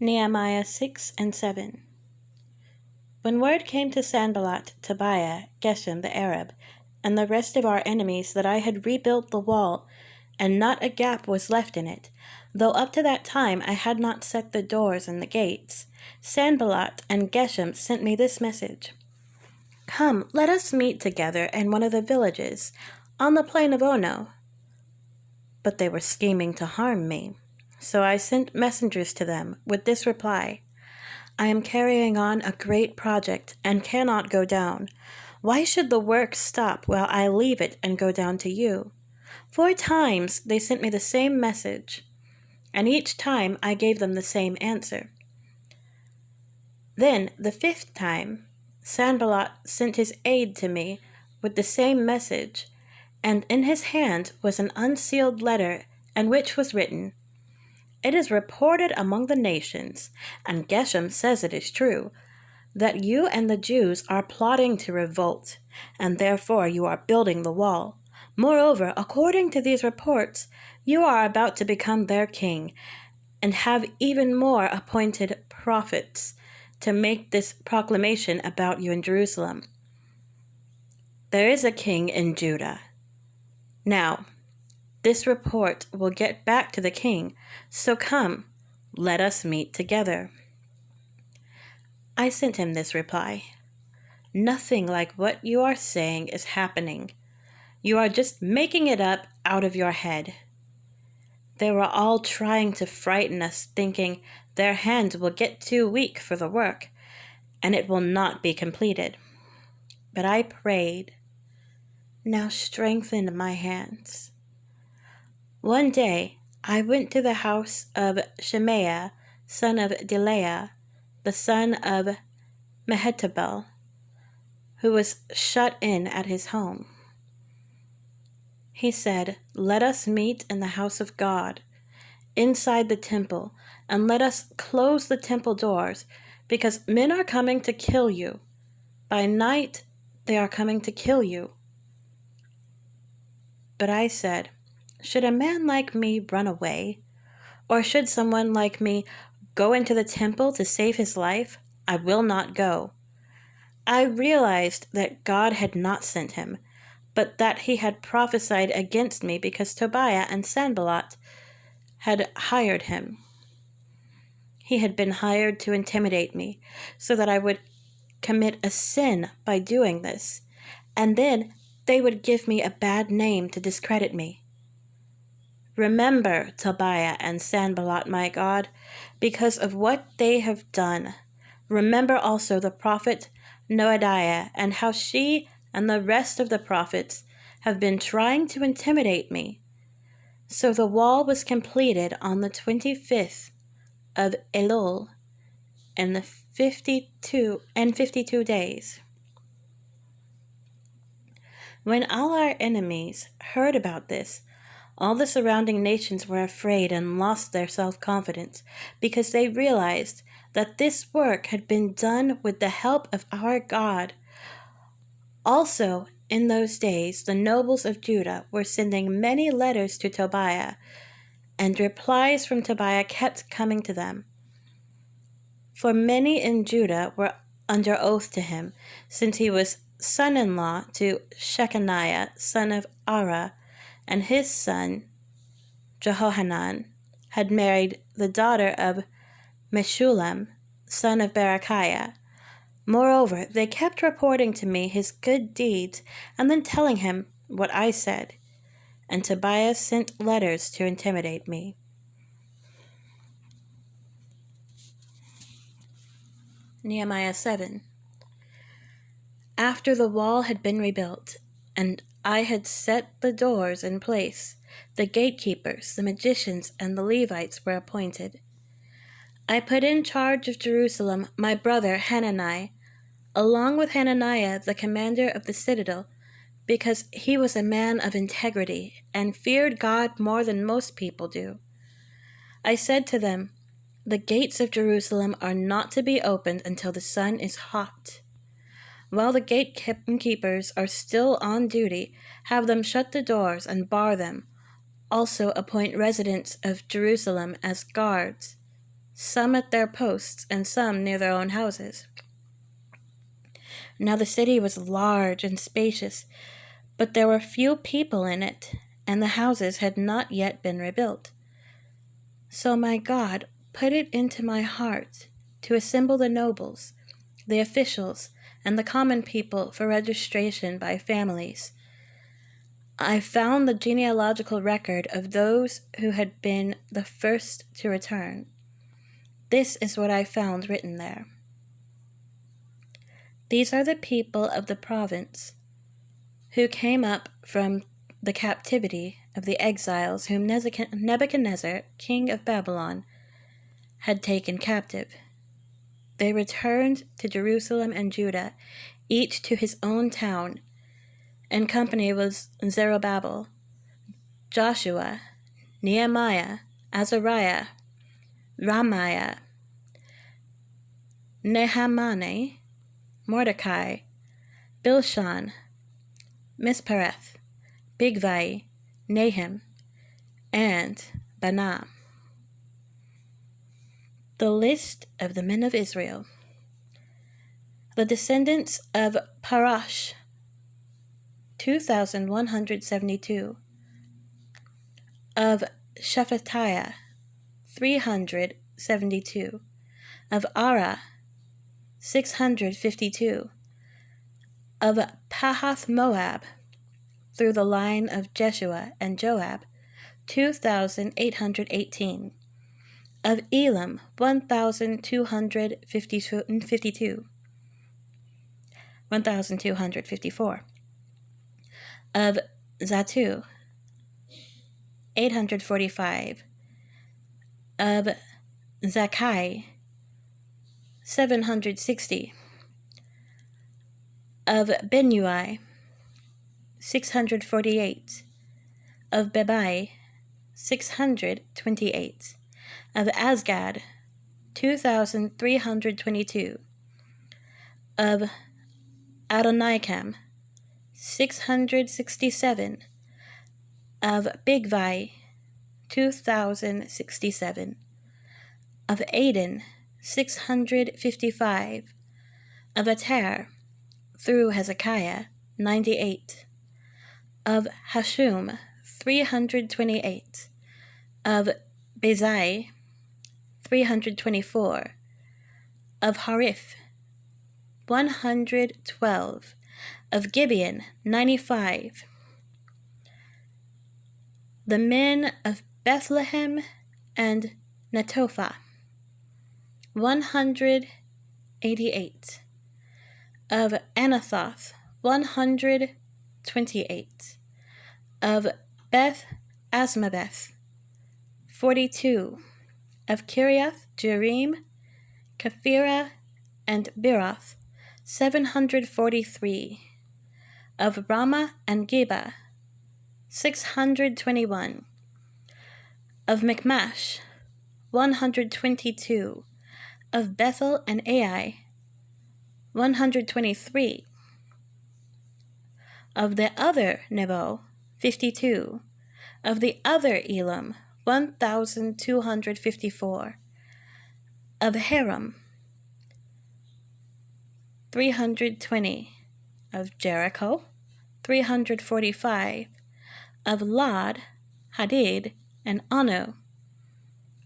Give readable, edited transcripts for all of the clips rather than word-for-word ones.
Nehemiah 6 and 7. When word came to Sanballat, Tobiah, Geshem the Arab, and the rest of our enemies that I had rebuilt the wall, and not a gap was left in it, though up to that time I had not set the doors and the gates, Sanballat and Geshem sent me this message: "Come, let us meet together in one of the villages, on the plain of Ono." But they were scheming to harm me. So I sent messengers to them with this reply: "I am carrying on a great project and cannot go down. Why should the work stop while I leave it and go down to you?" 4 times they sent me the same message, and each time I gave them the same answer. Then, the 5th time, Sanballat sent his aide to me with the same message, and in his hand was an unsealed letter, in which was written: "It is reported among the nations, and Geshem says it is true, that you and the Jews are plotting to revolt, and therefore you are building the wall. Moreover, according to these reports, you are about to become their king, and have even more appointed prophets to make this proclamation about you in Jerusalem. There is a king in Judah. Now, this report will get back to the king, so come, let us meet together." I sent him this reply: "Nothing like what you are saying is happening. You are just making it up out of your head." They were all trying to frighten us, thinking their hands will get too weak for the work, and it will not be completed. But I prayed, "Now strengthen my hands." One day I went to the house of Shemaiah, son of Delaiah, the son of Mehetabel, who was shut in at his home. He said, "Let us meet in the house of God, inside the temple, and let us close the temple doors, because men are coming to kill you. By night they are coming to kill you." But I said, "Should a man like me run away? Or should someone like me go into the temple to save his life? I will not go." I realized that God had not sent him, but that he had prophesied against me because Tobiah and Sanballat had hired him. He had been hired to intimidate me, so that I would commit a sin by doing this, and then they would give me a bad name to discredit me. Remember Tobiah and Sanballat, my God, because of what they have done. Remember also the prophet Noadiah, and how she and the rest of the prophets have been trying to intimidate me. So the wall was completed on the 25th of Elul in the 52 days. When all our enemies heard about this, all the surrounding nations were afraid and lost their self-confidence, because they realized that this work had been done with the help of our God. Also, in those days, the nobles of Judah were sending many letters to Tobiah, and replies from Tobiah kept coming to them. For many in Judah were under oath to him, since he was son-in-law to Shechaniah, son of Ara, and his son, Jehohanan, had married the daughter of Meshullam, son of Berechiah. Moreover, they kept reporting to me his good deeds, and then telling him what I said. And Tobiah sent letters to intimidate me. Nehemiah 7. After the wall had been rebuilt, and I had set the doors in place, the gatekeepers, the magicians, and the Levites were appointed. I put in charge of Jerusalem my brother Hanani, along with Hananiah, the commander of the citadel, because he was a man of integrity and feared God more than most people do. I said to them, "The gates of Jerusalem are not to be opened until the sun is hot. While the gatekeepers are still on duty, have them shut the doors and bar them. Also appoint residents of Jerusalem as guards. some at their posts and some near their own houses. Now the city was large and spacious, but there were few people in it, and the houses had not yet been rebuilt. So my God put it into my heart to assemble the nobles, the officials, and the common people for registration by families. I found the genealogical record of those who had been the first to return. This is what I found written there. These are the people of the province who came up from the captivity of the exiles whom Nebuchadnezzar, king of Babylon, had taken captive. They returned to Jerusalem and Judah, each to his own town, and company was Zerubbabel, Joshua, Nehemiah, Azariah, Ramiah, Nehemiah, Mordecai, Bilshan, Mispereth, Bigvai, Nahum, and Banah. The list of the men of Israel. The descendants of Parash, 2,172. Of Shephatiah, 372. Of Ara, 652. Of Pahath Moab, through the line of Jeshua and Joab, 2,818. Of Elam, 1,252. 1,254. Of Zatu, 845. Of Zakai, 760. Of Benui, 648. Of Bebai, 628. Of Asgad, 2,322. Of Adonikam, 667. Of Bigvai, 2,067. Of Aden, 655. Of Ater, through Hezekiah, 98. Of Hashum, 328. Of Bezai, 324. Of Hariph, 112. Of Gibeon, 95. The men of Bethlehem and Netophah, 188. Of Anathoth, 128. Of Beth Asmaveth, 42. Of Kiriath Jearim, Kephirah, and Beeroth, 743. Of Ramah and Geba, 621. Of Michmash, 122. Of Bethel and Ai, 123. Of the other Nebo, 52. Of the other Elam, 1,254. Of Haram, 320. Of Jericho, 345. Of Lod, Hadid, and Ono,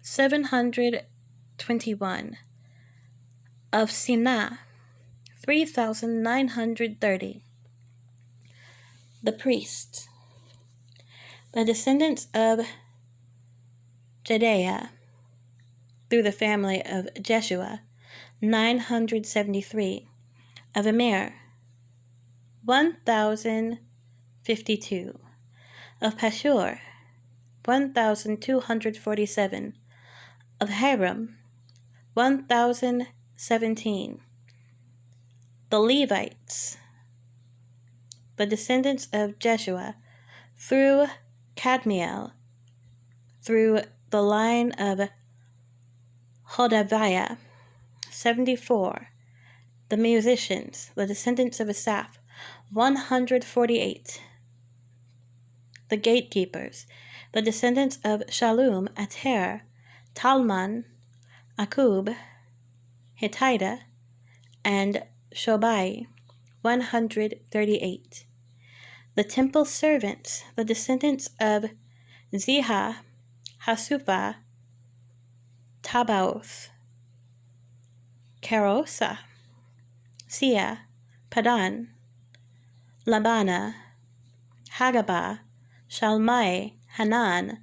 721. Of Sinah, 3,930. The priests. The descendants of Jedaiah, through the family of Jeshua, 973. Of Immer, 1,052. Of Pashur, 1,247. Of Haram, 1,017. The Levites, the descendants of Jeshua, through Kadmiel, through the line of Hodaviah, 74. The musicians, the descendants of Asaph, 148. The gatekeepers, the descendants of Shallum, Ater, Talman, Akub, Hittita, and Shobai, 138. The temple servants, the descendants of Ziha, Hasufa, Tabaoth, Kerosa, Sia, Padan, Labana, Hagabah, Shalmai, Hanan,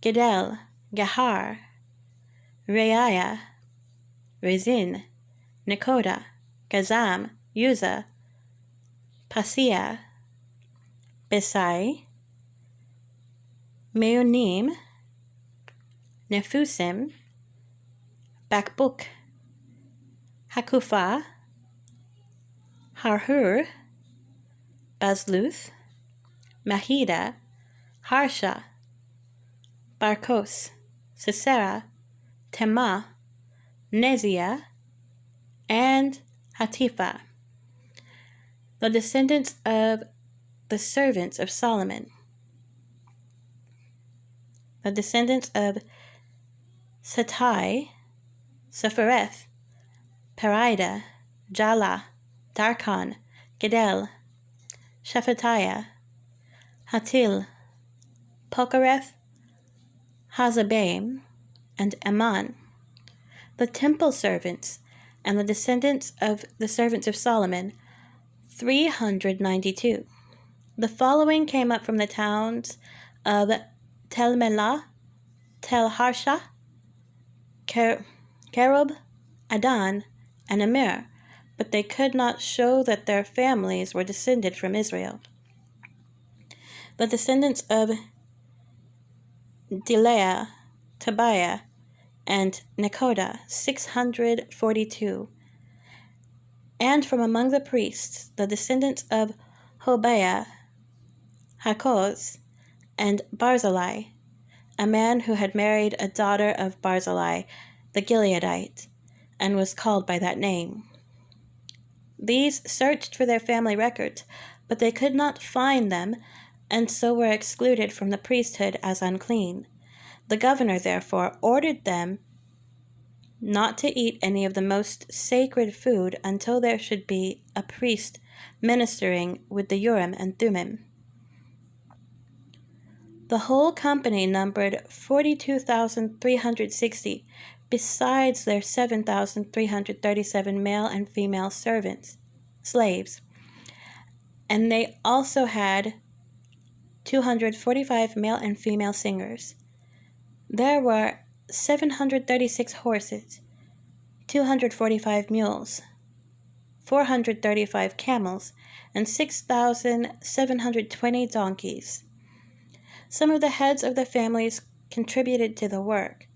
Gidel, Gahar, Reiah, Rezin, Nekoda, Gazam, Uzzah, Paseah, Besai, Meunim, Nephusim, Bakbuk, Hakupha, Harhur, Bazluth, Mahida, Harsha, Barkos, Sisera, Tema, Neziah, and Hatipha, the descendants of the servants of Solomon. The descendants of Satai, Sephareth, Perida, Jala, Darkon, Gidel, Shephatiah, Hatil, Pokereth, Hazabaim, and Ammon. The temple servants and the descendants of the servants of Solomon, 392. The following came up from the towns of Tel Melah, Tel Harsha, Kerub, Adan, and Amir, but they could not show that their families were descended from Israel. The descendants of Delaiah, Tobiah, and Nekoda, 642. And from among the priests, the descendants of Hobaiah, Hakoz, and Barzillai, a man who had married a daughter of Barzillai, the Gileadite, and was called by that name. These searched for their family records, but they could not find them, and so were excluded from the priesthood as unclean. The governor, therefore, ordered them not to eat any of the most sacred food until there should be a priest ministering with the Urim and Thummim. The whole company numbered 42,360, besides their 7,337 male and female slaves, and they also had 245 male and female singers. There were 736 horses, 245 mules, 435 camels, and 6,720 donkeys. Some of the heads of the families contributed to the work.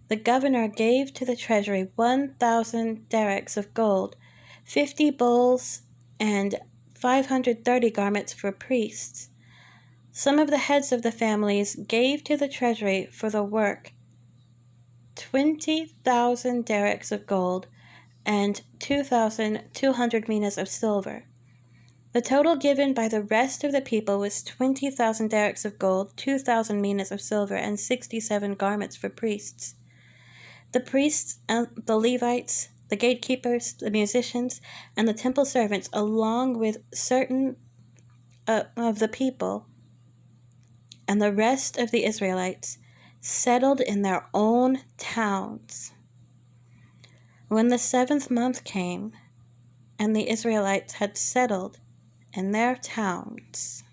The governor gave to the treasury 1,000 derricks of gold, 50 bulls, and 530 garments for priests. Some of the heads of the families gave to the treasury for the work 20,000 derricks of gold and 2,200 minas of silver. The total given by the rest of the people was 20,000 derricks of gold, 2,000 minas of silver, and 67 garments for priests. The priests, the Levites, the gatekeepers, the musicians, and the temple servants, along with certain of the people and the rest of the Israelites, settled in their own towns. When the 7th month came, and the Israelites had settled in their towns,